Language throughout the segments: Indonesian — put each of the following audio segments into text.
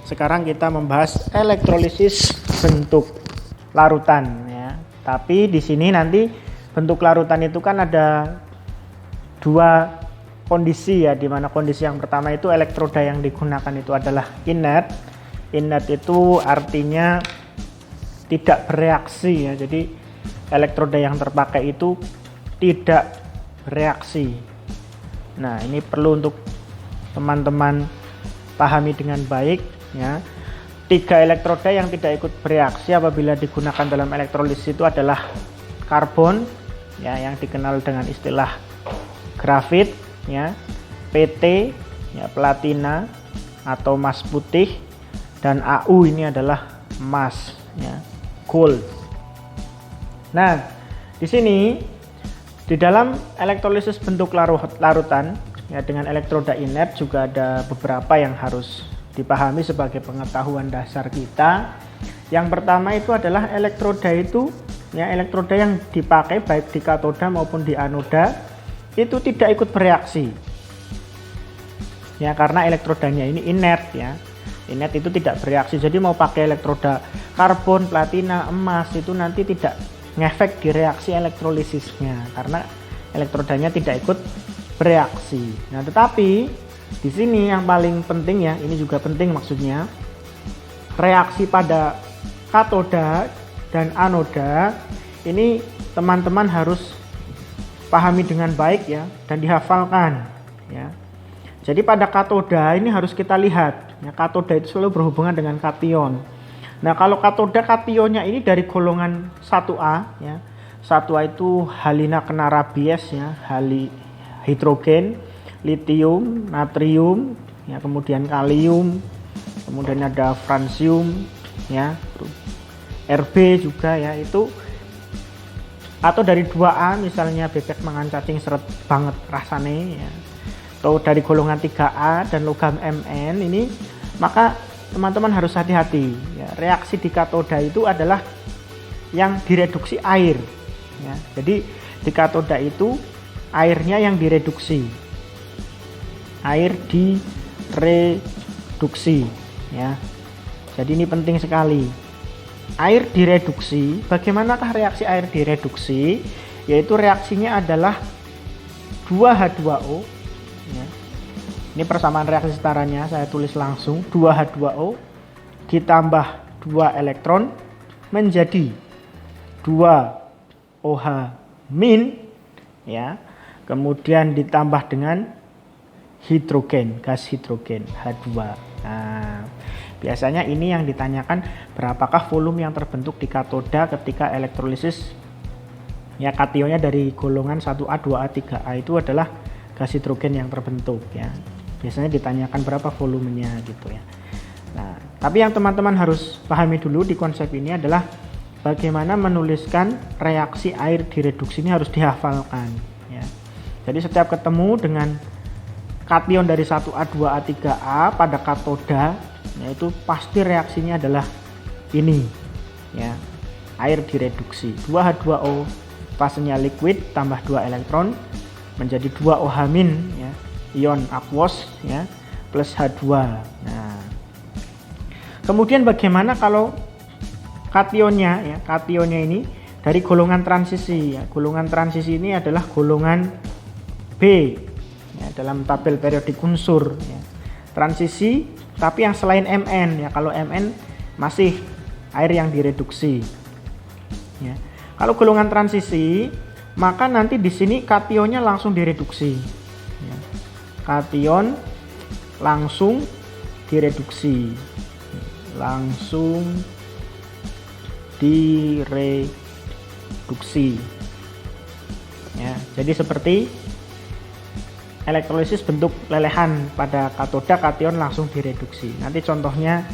Sekarang kita membahas elektrolisis bentuk larutan ya. Tapi di sini nanti bentuk larutan itu kan ada dua kondisi ya, dimana kondisi yang pertama itu elektroda yang digunakan itu adalah inert. Inert itu artinya tidak bereaksi ya. Jadi elektroda yang terpakai itu tidak bereaksi. Nah, ini perlu untuk teman-teman pahami dengan baik ya. 3 elektroda yang tidak ikut bereaksi apabila digunakan dalam elektrolisis itu adalah karbon ya, yang dikenal dengan istilah grafit ya, PT ya, platina atau emas putih, dan AU ini adalah emas ya, gold. Nah, di sini di dalam elektrolisis bentuk larutan ya, dengan elektroda inert juga ada beberapa yang harus dipahami sebagai pengetahuan dasar kita. Yang pertama itu adalah elektroda itu ya, elektroda yang dipakai baik di katoda maupun di anoda itu tidak ikut bereaksi ya, karena elektrodanya ini inert ya. Inert itu tidak bereaksi, jadi mau pakai elektroda karbon, platina, emas itu nanti tidak ngefek di reaksi elektrolisisnya karena elektrodanya tidak ikut bereaksi. Nah, tetapi di sini yang paling penting ya, ini juga penting maksudnya, reaksi pada katoda dan anoda ini teman-teman harus pahami dengan baik ya, dan dihafalkan ya. Jadi pada katoda ini harus kita lihat ya, katoda itu selalu berhubungan dengan kation. Nah, kalau katoda kationnya ini dari golongan 1A ya. 1A itu halina kenarabies ya, hidrogen, litium, natrium ya, kemudian kalium, kemudian ada francium ya, Rb juga ya, itu. Atau dari 2A misalnya bebek mangan cacing seret banget rasane ya, atau dari golongan 3A dan logam Mn ini, maka teman-teman harus hati-hati ya. Reaksi di katoda itu adalah yang direduksi air ya. Jadi di katoda itu airnya yang direduksi, air direduksi ya. Jadi ini penting sekali. Air direduksi, bagaimanakah reaksi air direduksi? Yaitu reaksinya adalah 2H2O ya. Ini persamaan reaksi setaranya saya tulis langsung, 2H2O ditambah 2 elektron menjadi 2OH min ya. Kemudian ditambah dengan hidrogen, gas hidrogen H2. Nah, biasanya ini yang ditanyakan, berapakah volume yang terbentuk di katoda ketika elektrolisis ya, kationnya dari golongan 1A, 2A, 3A itu adalah gas hidrogen yang terbentuk ya. Biasanya ditanyakan berapa volumenya gitu ya. Nah, tapi yang teman-teman harus pahami dulu di konsep ini adalah bagaimana menuliskan reaksi air direduksi, ini harus dihafalkan ya. Jadi setiap ketemu dengan kation dari 1A, 2A, 3A pada katoda, yaitu pasti reaksinya adalah ini ya, air direduksi. 2H2O fasenya liquid tambah 2 elektron menjadi 2OH min ya, ion aqueous ya, plus H2. Nah, kemudian bagaimana kalau kationnya ya, kationnya ini dari golongan transisi ya. Golongan transisi ini adalah golongan B ya, dalam tabel periodik unsur ya. Transisi tapi yang selain Mn ya, kalau Mn masih air yang direduksi ya. Kalau golongan transisi, maka nanti di sini kationnya langsung direduksi ya. Kation langsung direduksi, langsung direduksi ya. Jadi seperti elektrolisis bentuk lelehan pada katoda, kation langsung direduksi. Nanti contohnya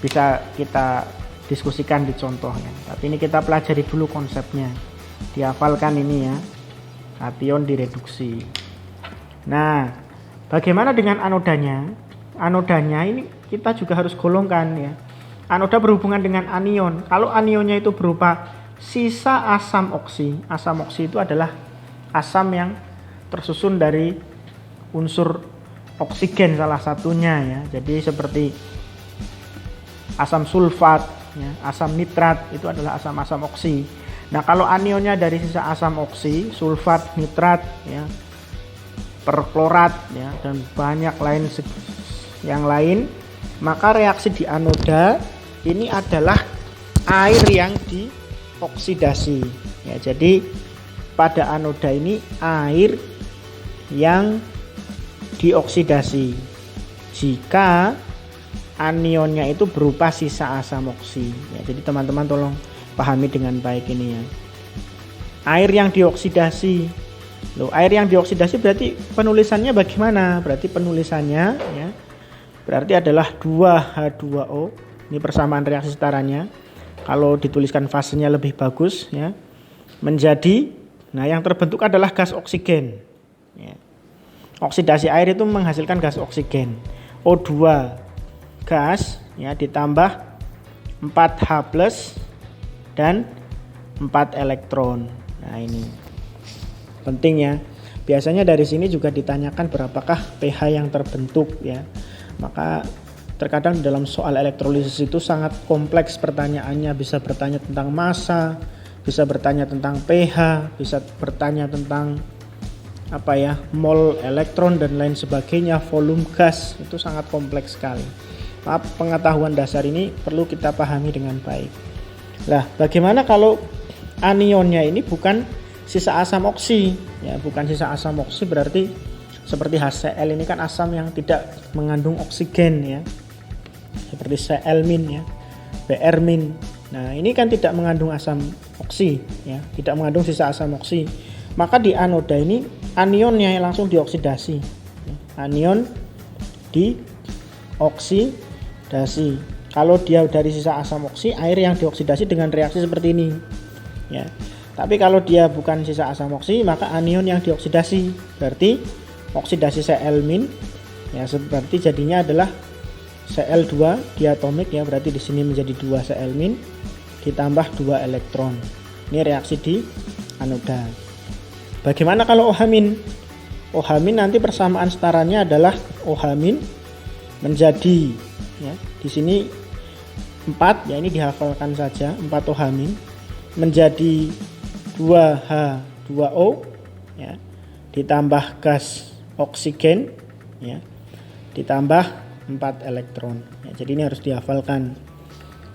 bisa kita diskusikan di contohnya, tapi ini kita pelajari dulu konsepnya, dihafalkan ini ya, kation direduksi. Nah, bagaimana dengan anodanya? Anodanya ini kita juga harus golongkan ya. Anoda berhubungan dengan anion. Kalau anionnya itu berupa sisa asam oksi. Asam oksi itu adalah asam yang tersusun dari unsur oksigen salah satunya ya. Jadi seperti asam sulfat, ya, asam nitrat, itu adalah asam-asam oksi. Nah, kalau anionnya dari sisa asam oksi, sulfat, nitrat, ya, perklorat, ya, dan banyak lain yang lain, maka reaksi di anoda ini adalah air yang dioksidasi. Ya, jadi pada anoda ini air yang dioksidasi jika anionnya itu berupa sisa asam oksi. Ya, jadi teman-teman tolong pahami dengan baik ini ya. Air yang dioksidasi. Loh, air yang dioksidasi berarti penulisannya bagaimana? Berarti penulisannya ya, berarti adalah 2H2O. Ini persamaan reaksi setaranya. Kalau dituliskan fasenya lebih bagus ya. Menjadi, nah yang terbentuk adalah gas oksigen. Ya. Oksidasi air itu menghasilkan gas oksigen. O2 gas ya, ditambah 4H+ dan 4 elektron. Nah, ini penting ya. Biasanya dari sini juga ditanyakan berapakah pH yang terbentuk ya. Maka terkadang dalam soal elektrolisis itu sangat kompleks pertanyaannya, bisa bertanya tentang massa, bisa bertanya tentang pH, bisa bertanya tentang apa ya, mol elektron dan lain sebagainya, volume gas, itu sangat kompleks sekali. Maaf, pengetahuan dasar ini perlu kita pahami dengan baik. Nah, bagaimana kalau anionnya ini bukan sisa asam oksi? Ya, bukan sisa asam oksi berarti seperti HCl ini kan asam yang tidak mengandung oksigen ya. Seperti Cl- ya, Br-. Nah, ini kan tidak mengandung asam oksi ya, tidak mengandung sisa asam oksi. Maka di anoda ini anionnya langsung dioksidasi. Anion dioksidasi. Kalau dia dari sisa asam oksi, air yang dioksidasi dengan reaksi seperti ini. Ya. Tapi kalau dia bukan sisa asam oksi, maka anion yang dioksidasi. Berarti oksidasi Cl- ya, seperti jadinya adalah Cl2 diatomik ya, berarti di sini menjadi 2 Cl- ditambah 2 elektron. Ini reaksi di anoda. Bagaimana kalau OH-? OH- nanti persamaan setaranya adalah OH- menjadi ya, di sini 4 ya, ini dihafalkan saja, 4 OH- menjadi 2H2O ya, ditambah gas oksigen ya, ditambah 4 elektron. Ya, jadi ini harus dihafalkan.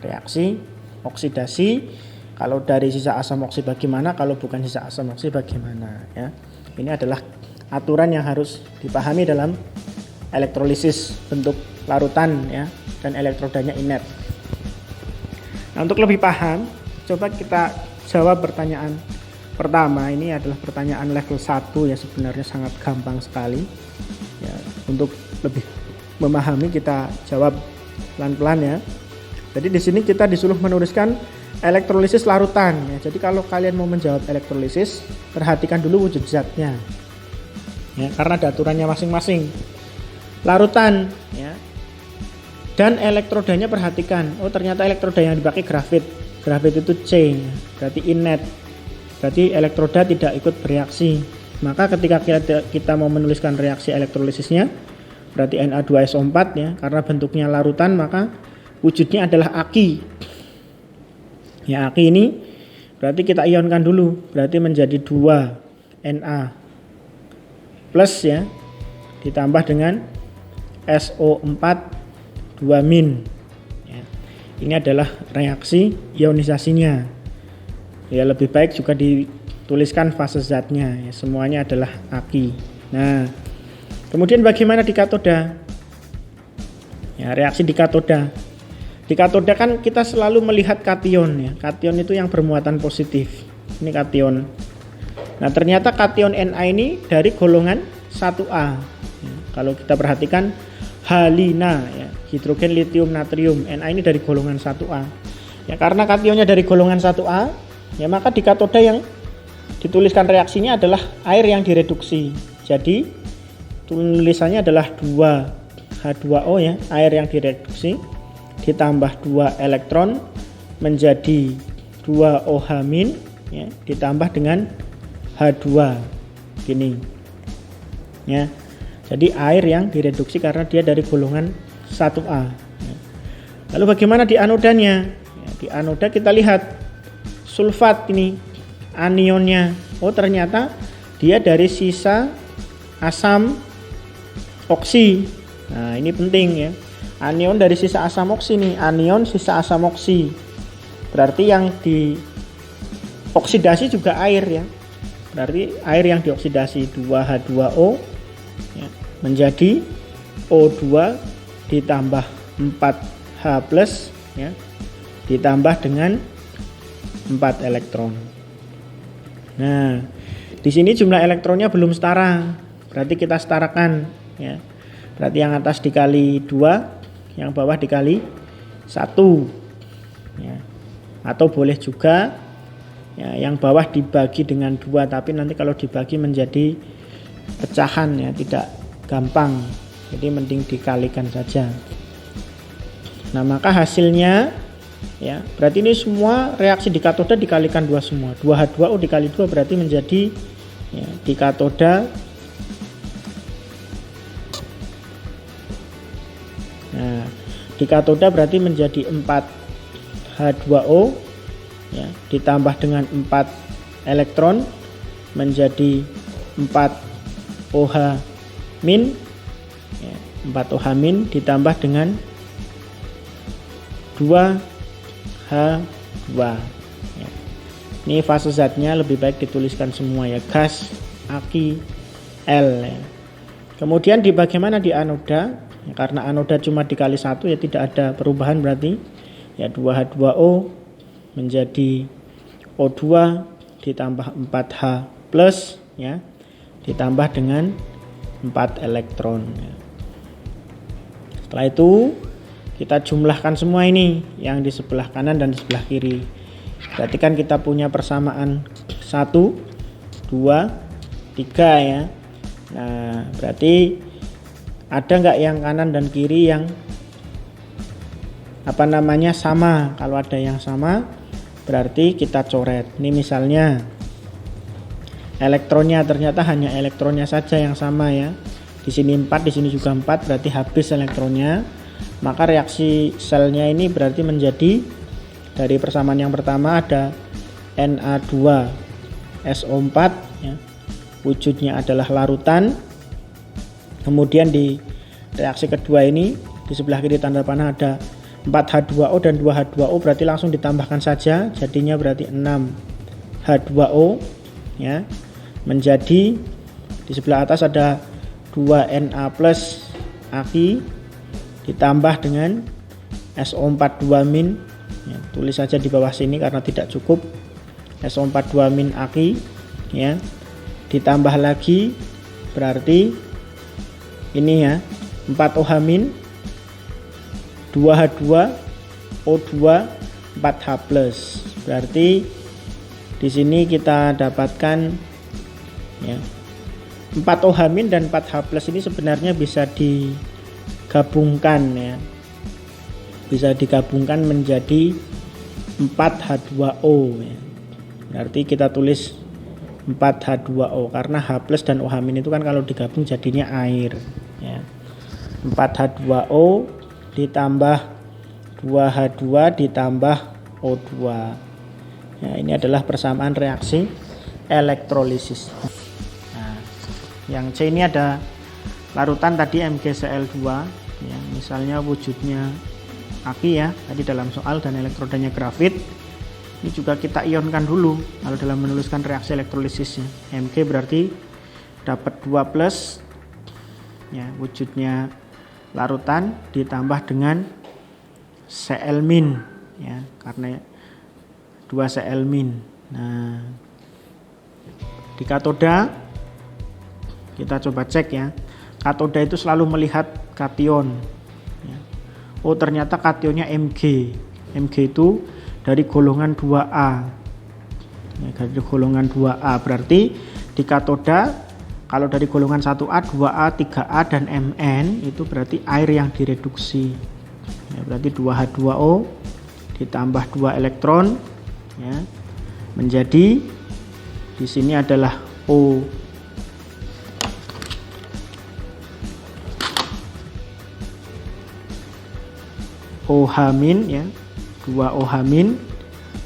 Reaksi oksidasi kalau dari sisa asam oksi bagaimana, kalau bukan sisa asam oksi bagaimana ya. Ini adalah aturan yang harus dipahami dalam elektrolisis bentuk larutan ya, dan elektrodanya inert. Nah, untuk lebih paham, coba kita jawab pertanyaan pertama. Ini adalah pertanyaan level 1 ya, sebenarnya sangat gampang sekali. Ya, untuk lebih memahami kita jawab pelan-pelan ya. Jadi di sini kita disuruh menuliskan elektrolisis larutan ya. Jadi kalau kalian mau menjawab elektrolisis, perhatikan dulu wujud zatnya. Ya, karena ada aturannya masing-masing. Larutan ya. Dan elektrodanya perhatikan. Oh, ternyata elektroda yang dipakai grafit. Grafit itu C, ya. Berarti inert. Berarti elektroda tidak ikut bereaksi. Maka ketika kita mau menuliskan reaksi elektrolisisnya, berarti Na2SO4 ya, karena bentuknya larutan maka wujudnya adalah aki. Ya, aki ini berarti kita ionkan dulu, berarti menjadi 2 Na plus ya, ditambah dengan SO4 2- ya. Ini adalah reaksi ionisasinya. Ya, lebih baik juga dituliskan fase zatnya ya, semuanya adalah aki. Nah, kemudian bagaimana di katoda? Ya, reaksi di katoda. Di katoda kan kita selalu melihat kation ya. Kation itu yang bermuatan positif. Ini kation. Nah, ternyata kation Na ini dari golongan 1A. Ya, kalau kita perhatikan halina ya, hidrogen litium natrium. Na ini dari golongan 1A. Ya, karena kationnya dari golongan 1A, ya maka di katoda yang dituliskan reaksinya adalah air yang direduksi. Jadi tulisannya adalah 2H2O ya, air yang direduksi, ditambah 2 elektron menjadi 2 OH- ya, ditambah dengan H2 gini ya. Jadi air yang direduksi karena dia dari golongan 1A ya. Lalu bagaimana di anodanya? Ya, di anoda kita lihat sulfat ini anionnya. Oh, ternyata dia dari sisa asam oksi. Nah, ini penting ya. Anion dari sisa asam oksi nih, anion sisa asam oksi. Berarti yang dioksidasi juga air ya. Berarti air yang dioksidasi 2H2O ya, menjadi O2 ditambah 4H plus ya, ditambah dengan 4 elektron. Nah, di sini jumlah elektronnya belum setara. Berarti kita setarakan ya. Berarti yang atas dikali 2, yang bawah dikali 1 ya. Atau boleh juga ya, yang bawah dibagi dengan 2, tapi nanti kalau dibagi menjadi pecahan ya, tidak gampang. Jadi mending dikalikan saja. Nah, maka hasilnya ya, berarti ini semua reaksi di katoda dikalikan 2 semua. 2H2O dikali 2 berarti menjadi ya, di katoda nah, di katoda berarti menjadi 4H2O ya, ditambah dengan 4 elektron menjadi 4OH min ya, 4OH min ditambah dengan 2H2 ya. Ini fase zatnya lebih baik dituliskan semua ya, gas aki L ya. Kemudian di bagaimana di anoda ya, karena anoda cuma dikali 1 ya, tidak ada perubahan, berarti ya 2H2O menjadi O2 ditambah 4H plus ya, ditambah dengan 4 elektron ya. Setelah itu kita jumlahkan semua ini yang di sebelah kanan dan di sebelah kiri. Berarti kan kita punya persamaan 1, 2, 3 ya. Nah, berarti ada nggak yang kanan dan kiri yang sama? Kalau ada yang sama berarti kita coret. Ini misalnya elektronnya, ternyata hanya elektronnya saja yang sama ya. Di sini 4, di sini juga 4, berarti habis elektronnya. Maka reaksi selnya ini berarti menjadi dari persamaan yang pertama ada Na2SO4 ya. Wujudnya adalah larutan. Kemudian di reaksi kedua ini di sebelah kiri tanda panah ada 4H2O dan 2H2O, berarti langsung ditambahkan saja, jadinya berarti 6H2O ya, menjadi di sebelah atas ada 2Na plus Aki ditambah dengan SO42 min ya, tulis saja di bawah sini karena tidak cukup, SO42 min Aki ya, ditambah lagi berarti ini ya 4OH min 2H2 O2 4H plus. Berarti di sini kita dapatkan ya 4OH min dan 4H plus ini sebenarnya bisa digabungkan ya. Bisa digabungkan menjadi 4H2O ya. Berarti kita tulis 4H2O karena H plus dan OH min itu kan kalau digabung jadinya air ya. 4H2O ditambah 2H2 ditambah O2 ya, ini adalah persamaan reaksi elektrolisis. Nah, yang C ini ada larutan tadi MgCl2 ya, misalnya wujudnya Aki ya tadi dalam soal, dan elektrodanya grafit. Ini juga kita ionkan dulu kalau dalam menuliskan reaksi elektrolisisnya. Mg berarti dapat 2 plus ya, wujudnya larutan ditambah dengan Cl min ya, karena 2 Cl min. Nah, di katoda kita coba cek ya. Katoda itu selalu melihat kation ya. Oh, ternyata kationnya Mg. Mg itu dari golongan 2A ya, dari golongan 2A. Berarti di katoda kalau dari golongan 1A, 2A, 3A, dan Mn itu berarti air yang direduksi ya, berarti 2H2O ditambah 2 elektron ya, menjadi di sini adalah O. OH- ya, 2 OH-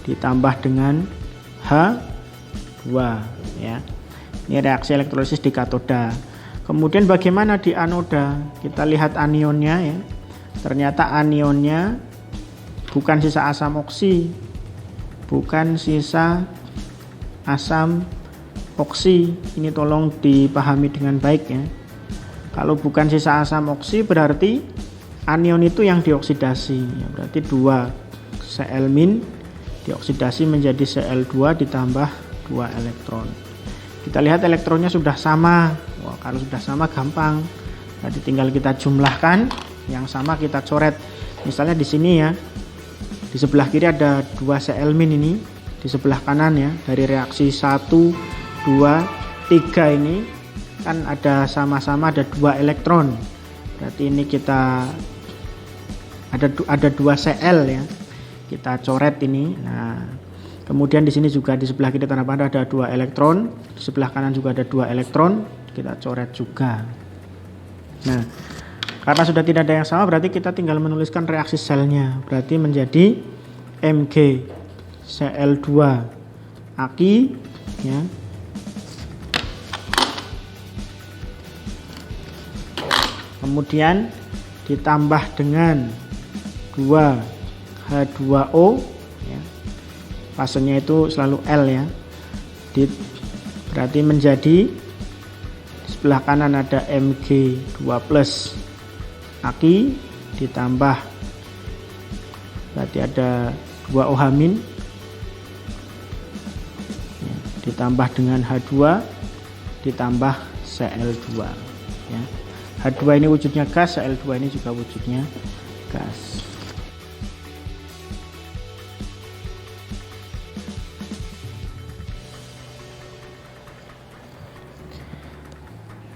ditambah dengan H2 ya. Ini reaksi elektrolisis di katoda. Kemudian bagaimana di anoda? Kita lihat anionnya ya. Ternyata anionnya bukan sisa asam oksi, bukan sisa asam oksi. Ini tolong dipahami dengan baik ya. Kalau bukan sisa asam oksi berarti anion itu yang dioksidasi ya, berarti 2 Cl- dioksidasi menjadi Cl2 ditambah 2 elektron. Kita lihat elektronnya sudah sama. Wah, kalau sudah sama gampang. Jadi tinggal kita jumlahkan, yang sama kita coret. Misalnya di sini ya, di sebelah kiri ada 2 Cl- ini, di sebelah kanan ya, dari reaksi 1, 2, 3 ini kan ada sama-sama ada 2 elektron. Berarti ini kita ada 2 Cl ya. Kita coret ini. Nah, kemudian di sini juga di sebelah kiri tanda panah ada 2 elektron, di sebelah kanan juga ada 2 elektron, kita coret juga. Nah, karena sudah tidak ada yang sama berarti kita tinggal menuliskan reaksi selnya. Berarti menjadi Mg Cl2 Aqi ya. Kemudian ditambah dengan 2 H2O ya. Fasenya itu selalu L ya. Berarti menjadi di sebelah kanan ada Mg2 plus Aqi ditambah berarti ada 2 OH- ya, ditambah dengan H2 ditambah Cl2 ya. H2 ini wujudnya gas, Cl2 ini juga wujudnya gas.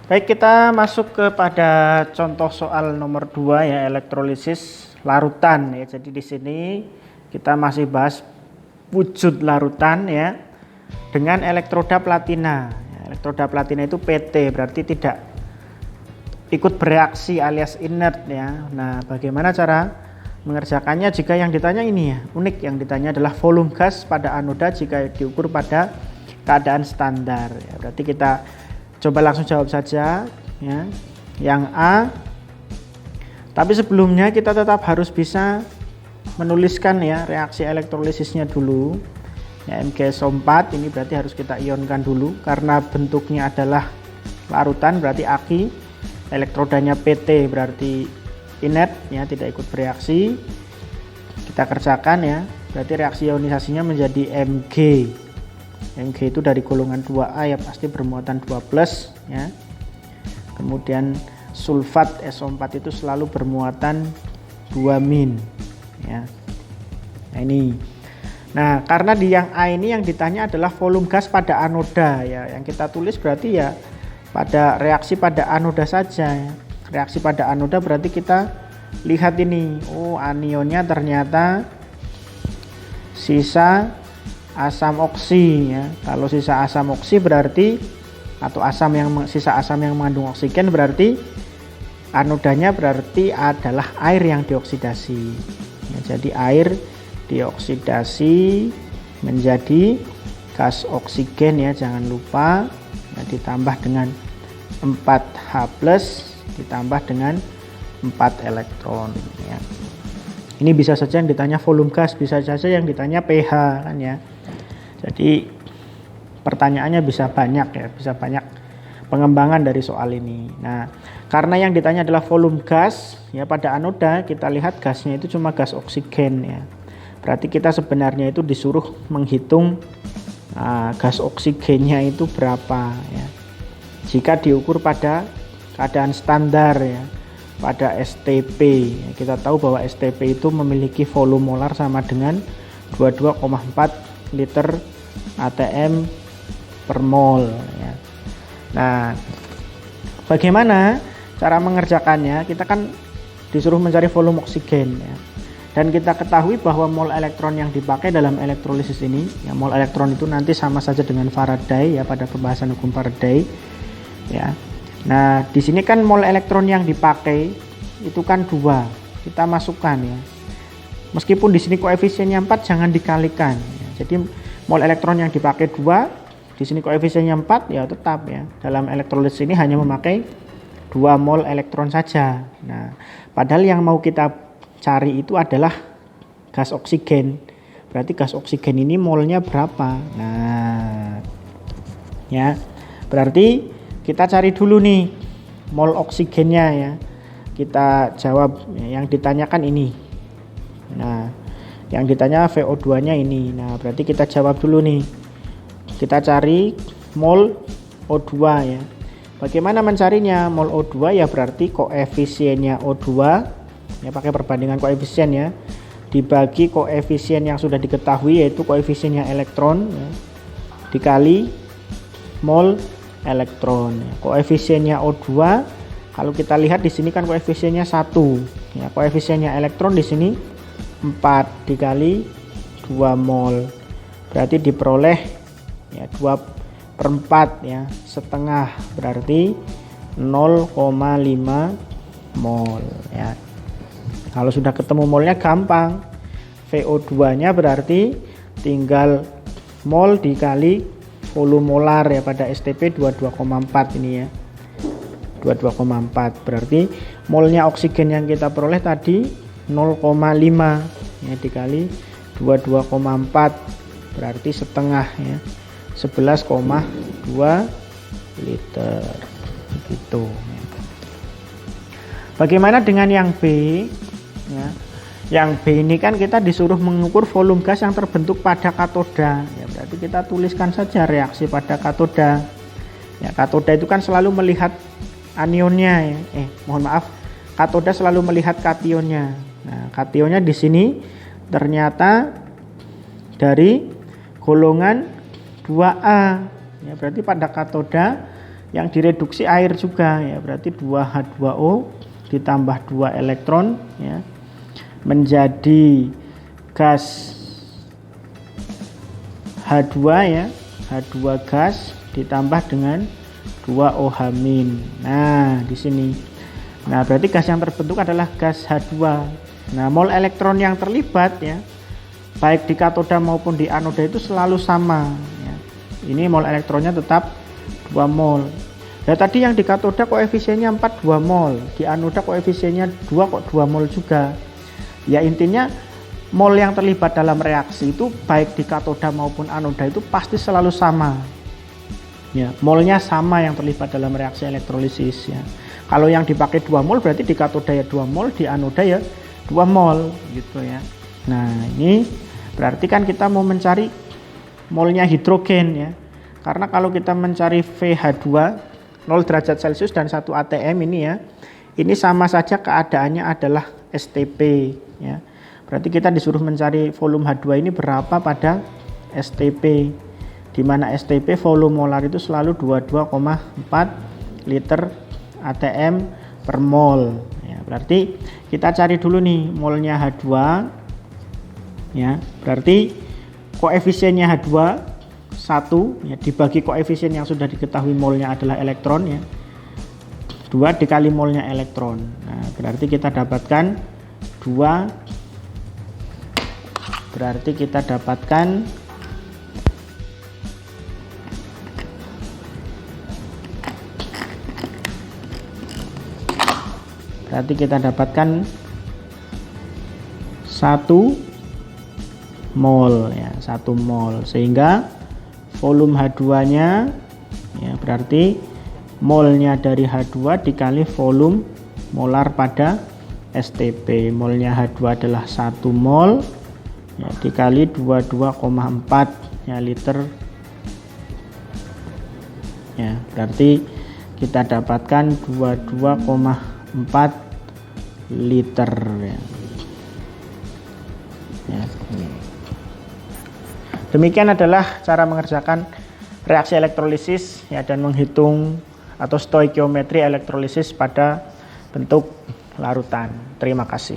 Baik, kita masuk kepada contoh soal nomor 2 ya, elektrolisis larutan ya. Jadi di sini kita masih bahas wujud larutan ya dengan elektroda platina. Ya, elektroda platina itu PT, berarti tidak ikut bereaksi alias inert ya. Nah, bagaimana cara mengerjakannya jika yang ditanya ini ya, unik, yang ditanya adalah volume gas pada anoda jika diukur pada keadaan standar ya. Berarti kita coba langsung jawab saja ya. Yang A. Tapi sebelumnya kita tetap harus bisa menuliskan ya reaksi elektrolisisnya dulu. Ya, MgSO4 ini berarti harus kita ionkan dulu karena bentuknya adalah larutan, berarti Aqi. Elektrodanya PT berarti inert ya, tidak ikut bereaksi. Kita kerjakan ya. Berarti reaksi ionisasinya menjadi Mg. Mg itu dari golongan 2A ya, pasti bermuatan 2+ ya. Kemudian sulfat SO4 itu selalu bermuatan 2- ya. Nah, ini. Nah, karena di yang A ini yang ditanya adalah volume gas pada anoda ya. Yang kita tulis berarti ya pada reaksi pada anoda saja ya. Reaksi pada anoda berarti kita lihat ini. Oh, anionnya ternyata sisa asam oksi ya. Kalau sisa asam oksi berarti atau sisa asam yang mengandung oksigen berarti anodanya berarti adalah air yang dioksidasi ya, jadi air dioksidasi menjadi gas oksigen ya, jangan lupa ya, ditambah dengan 4H+ ditambah dengan 4 elektron ya. Ini bisa saja yang ditanya volume gas, bisa saja yang ditanya pH kan ya. Jadi pertanyaannya bisa banyak ya, bisa banyak pengembangan dari soal ini. Nah, karena yang ditanya adalah volume gas ya, pada anoda kita lihat gasnya itu cuma gas oksigen ya. Berarti kita sebenarnya itu disuruh menghitung gas oksigennya itu berapa ya. Jika diukur pada keadaan standar ya, pada STP ya, kita tahu bahwa STP itu memiliki volume molar sama dengan 22,4 liter ATM per mol ya. Nah, bagaimana cara mengerjakannya? Kita kan disuruh mencari volume oksigen ya. Dan kita ketahui bahwa mol elektron yang dipakai dalam elektrolisis ini ya, mol elektron itu nanti sama saja dengan Faraday ya, pada pembahasan hukum Faraday ya. Nah, di sini kan mol elektron yang dipakai itu kan 2. Kita masukkan ya. Meskipun di sini koefisiennya 4 jangan dikalikan. Jadi mol elektron yang dipakai 2, di sini koefisiennya 4 ya tetap ya. Dalam elektrolisis ini hanya memakai 2 mol elektron saja. Nah, padahal yang mau kita cari itu adalah gas oksigen. Berarti gas oksigen ini molnya berapa? Nah, ya. Berarti kita cari dulu nih mol oksigennya ya. Kita jawab yang ditanyakan ini. Nah, yang ditanya VO2-nya ini. Nah, berarti kita jawab dulu nih. Kita cari mol O2 ya. Bagaimana mencarinya? Mol O2 ya berarti koefisiennya O2 ya, pakai perbandingan koefisien ya, dibagi koefisien yang sudah diketahui yaitu koefisiennya elektron ya, dikali mol elektron. Koefisiennya O2 kalau kita lihat di sini kan koefisiennya 1 ya, koefisiennya elektron di sini 4 dikali 2 mol. Berarti diperoleh ya 2/4 ya, setengah, berarti 0,5 mol ya. Kalau sudah ketemu molnya gampang. VO2-nya berarti tinggal mol dikali volume molar ya, pada STP 22,4 ini ya. 22,4 berarti molnya oksigen yang kita peroleh tadi 0,5 ya, dikali 22,4 berarti setengah ya, 11,2 liter gitu. Bagaimana dengan yang B ya? Yang B ini kan kita disuruh mengukur volume gas yang terbentuk pada katoda ya, berarti kita tuliskan saja reaksi pada katoda ya. Katoda itu kan selalu melihat anionnya ya. Mohon maaf, katoda selalu melihat kationnya. Nah, kationnya di sini ternyata dari golongan 2A ya, berarti pada katoda yang direduksi air juga ya, berarti 2H2O ditambah 2 elektron ya, menjadi gas H2 ya, H2 gas ditambah dengan 2OH-. Nah, di sini. Nah, berarti gas yang terbentuk adalah gas H2. Nah, mol elektron yang terlibat ya, baik di katoda maupun di anoda itu selalu sama ya. Ini mol elektronnya tetap 2 mol. Ya tadi yang di katoda koefisiennya 4 2 mol, di anoda koefisiennya 2 kok 2 mol juga. Ya intinya mol yang terlibat dalam reaksi itu baik di katoda maupun anoda itu pasti selalu sama. Ya, molnya sama yang terlibat dalam reaksi elektrolisis ya. Kalau yang dipakai 2 mol berarti di katoda ya 2 mol, di anoda ya 2 mol gitu ya. Nah, ini berarti kan kita mau mencari molnya hidrogen ya. Karena kalau kita mencari VH2 0 derajat Celcius dan 1 atm ini ya, ini sama saja keadaannya adalah STP ya. Berarti kita disuruh mencari volume H2 ini berapa pada STP, di mana STP volume molar itu selalu 22,4 liter atm per mol ya. Berarti kita cari dulu nih molnya H2 ya. Berarti koefisiennya H2 1 ya, dibagi koefisien yang sudah diketahui molnya adalah elektron ya, 2 dikali molnya elektron. Nah, berarti kita dapatkan 2, berarti kita dapatkan berarti kita dapatkan 1 mol ya, 1 mol, sehingga volume H2-nya ya, berarti molnya dari H2 dikali volume molar pada STP. Molnya H2 adalah 1 mol ya, dikali 22,4 ya, liter ya, berarti kita dapatkan 22,4 liter ya. Ya. Demikian adalah cara mengerjakan reaksi elektrolisis ya, dan menghitung atau stoikiometri elektrolisis pada bentuk larutan. Terima kasih.